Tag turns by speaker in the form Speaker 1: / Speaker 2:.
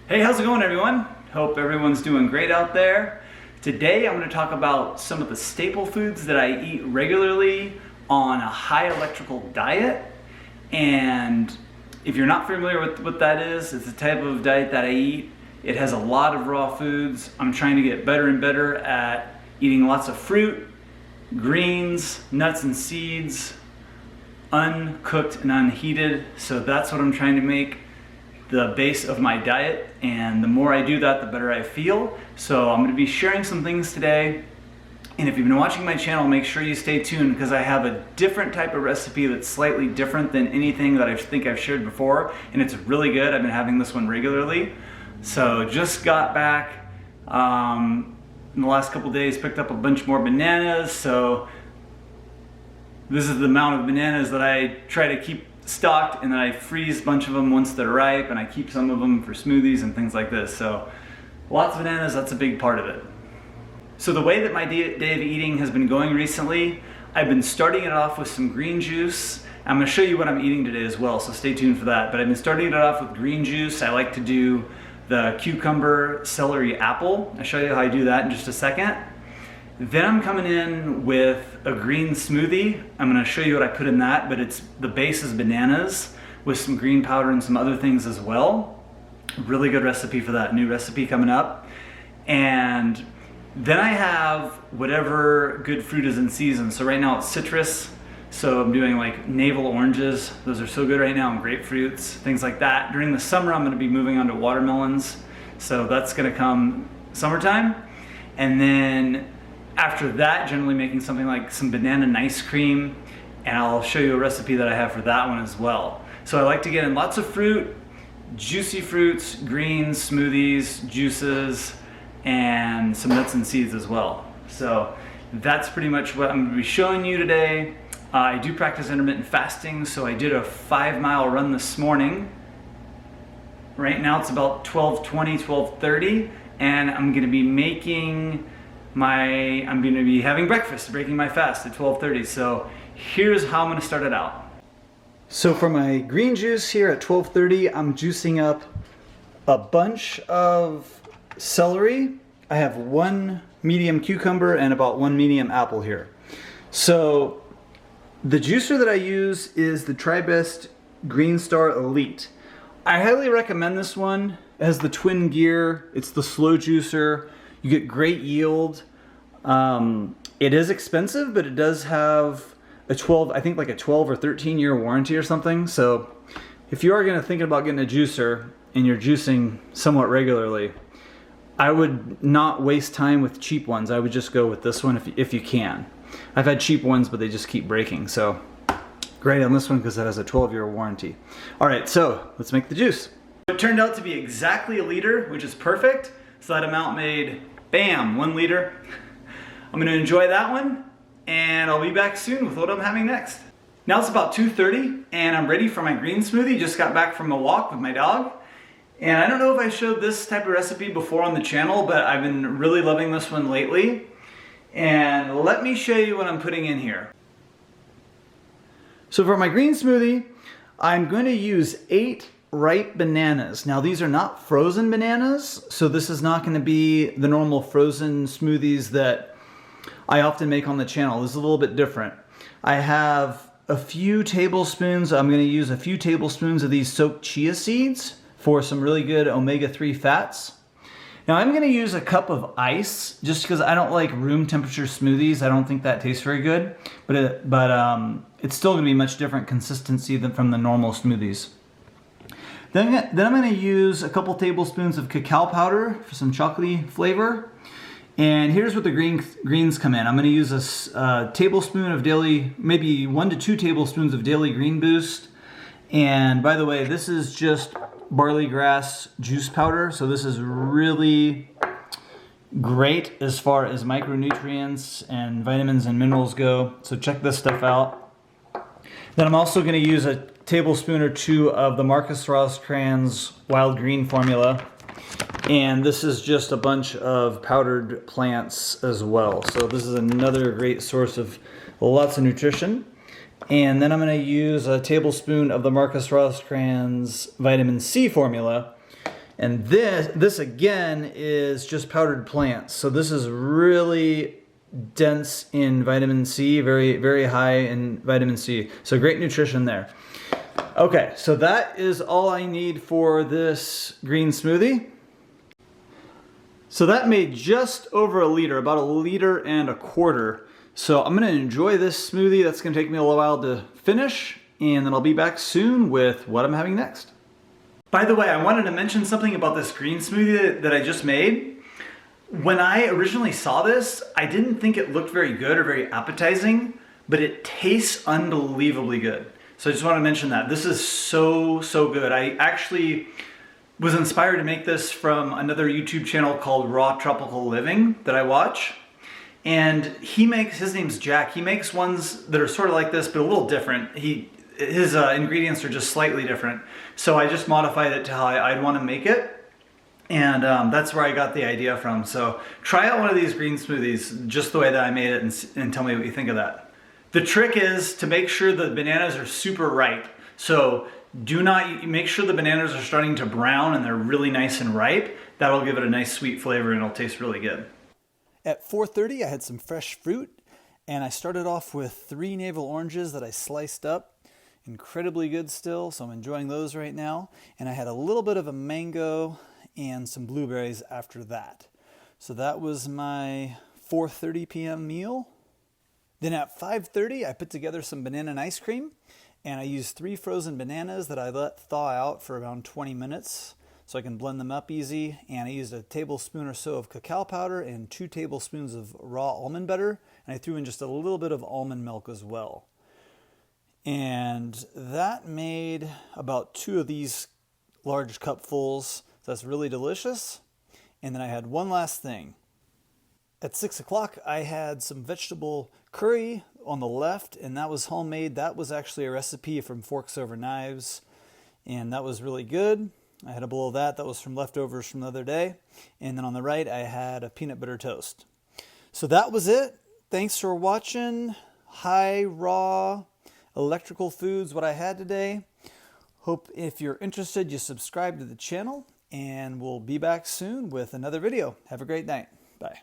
Speaker 1: Hey, how's it going, everyone? Hope everyone's doing great out there. Today I'm going to talk about some of the staple foods that I eat regularly on a high electrical diet. And if you're not familiar with what that is, it's the type of diet that I eat. It has a lot of raw foods. I'm trying to get better and better at eating lots of fruit, greens, nuts and seeds, uncooked and unheated. So that's what I'm trying to make the base of my diet, and the more I do that, the better I feel. So I'm going to be sharing some things today, and if you've been watching my channel, make sure you stay tuned because I have a different type of recipe that's slightly different than anything that I think I've shared before, and it's really good. I've been having this one regularly. So just got back in the last couple days, picked up a bunch more bananas. So this is the amount of bananas that I try to keep stocked, and then I freeze a bunch of them once they're ripe, and I keep some of them for smoothies and things like this. So lots of bananas, that's a big part of it. So the way that my day of eating has been going recently, I've been starting it off with some green juice. I'm going to show you what I'm eating today as well, so stay tuned for that. But I've been starting it off with green juice. I like to do the cucumber, celery, apple. I'll show you how I do that in just a second. Then I'm coming in with a green smoothie. I'm going to show you what I put in that, but the base is bananas with some green powder and some other things as well. Really good recipe for that, new recipe coming up. And then I have whatever good fruit is in season. So right now it's citrus. So I'm doing like navel oranges. Those are so good right now, and grapefruits, things like that. During the summer, I'm going to be moving on to watermelons. So that's going to come summertime. And then after that, generally making something like some banana ice cream, and I'll show you a recipe that I have for that one as well. So I like to get in lots of fruit, juicy fruits, greens, smoothies, juices, and some nuts and seeds as well. So that's pretty much what I'm going to be showing you today. I do practice intermittent fasting, so I did a 5-mile run this morning. Right now it's about 12:20, 12:30, and I'm going to be having breakfast, breaking my fast at 12:30. So here's how I'm going to start it out. So for my green juice here at 12:30, I'm juicing up a bunch of celery. I have 1 medium cucumber and about 1 medium apple here. So the juicer that I use is the TriBest Green Star Elite. I highly recommend this one. It has the twin gear. It's the slow juicer. You get great yield. It is expensive, but it does have a 12 or 13 year warranty or something. So if you are thinking about getting a juicer and you're juicing somewhat regularly, I would not waste time with cheap ones. I would just go with this one if you can. I've had cheap ones, but they just keep breaking. So great on this one because it has a 12-year warranty. All right, so let's make the juice. It turned out to be exactly 1 liter, which is perfect. So that amount made, bam, 1 liter. I'm going to enjoy that one, and I'll be back soon with what I'm having next. Now it's about 2:30, and I'm ready for my green smoothie. Just got back from a walk with my dog. And I don't know if I showed this type of recipe before on the channel, but I've been really loving this one lately. And let me show you what I'm putting in here. So for my green smoothie, I'm going to use 8 ripe bananas. Now these are not frozen bananas, so this is not going to be the normal frozen smoothies that I often make on the channel. This is a little bit different. I have a few tablespoons, I'm going to use a few tablespoons of these soaked chia seeds for some really good omega-3 fats. Now I'm going to use a cup of ice just because I don't like room temperature smoothies. I don't think that tastes very good, but it's still going to be much different consistency than from the normal smoothies. Then I'm going to use a couple tablespoons of cacao powder for some chocolatey flavor. And here's where the greens come in. I'm going to use a tablespoon of daily, maybe 1 to 2 tablespoons of daily green boost. And by the way, this is just barley grass juice powder, so this is really great as far as micronutrients and vitamins and minerals go, so check this stuff out. Then I'm also going to use a tablespoon or 2 of the Marcus Roscrans wild green formula, and this is just a bunch of powdered plants as well, so this is another great source of lots of nutrition. And then I'm going to use a tablespoon of the Marcus Roscrans vitamin C formula.
Speaker 2: And this again is just powdered plants. So this is really dense in vitamin C, very, very high in vitamin C. So great nutrition there. Okay, so that is all I need for this green smoothie. So that made just over a liter, about 1.25 liters. So I'm gonna enjoy this smoothie. That's gonna take me a little while to finish, and then I'll be back soon with what I'm having next. By the way, I wanted to mention something about this green smoothie that I just made. When I originally saw this, I didn't think it looked very good or very appetizing, but it tastes unbelievably good. So I just want to mention that. This is so good. I actually was inspired to make this from another YouTube channel called Raw Tropical Living that I watch. And his name's Jack. He makes ones that are sort of like this, but a little different. His ingredients are just slightly different. So I just modified it to how I'd want to make it. And that's where I got the idea from. So try out one of these green smoothies just the way that I made it and tell me what you think of that. The trick is to make sure the bananas are super ripe. So make sure the bananas are starting to brown and they're really nice and ripe. That'll give it a nice sweet flavor and it'll taste really good.
Speaker 3: At 4:30, I had some fresh fruit, and I started off with 3 navel oranges that I sliced up. Incredibly good still, so I'm enjoying those right now. And I had a little bit of a mango and some blueberries after that. So that was my 4:30 p.m. meal. Then at 5:30, I put together some banana and ice cream, and I used 3 frozen bananas that I let thaw out for around 20 minutes so I can blend them up easy. And I used a tablespoon or so of cacao powder and 2 tablespoons of raw almond butter, and I threw in just a little bit of almond milk as well. And that made about 2 of these large cupfuls. So that's really delicious. And then I had one last thing. At 6 o'clock, I had some vegetable curry on the left, and that was homemade. That was actually a recipe from Forks Over Knives, and that was really good. I had a bowl of that. That was from leftovers from the other day. And then on the right, I had a peanut butter toast. So that was it. Thanks for watching. High raw electrical foods, what I had today. Hope if you're interested, you subscribe to the channel, and we'll be back soon with another video. Have a great night. Bye.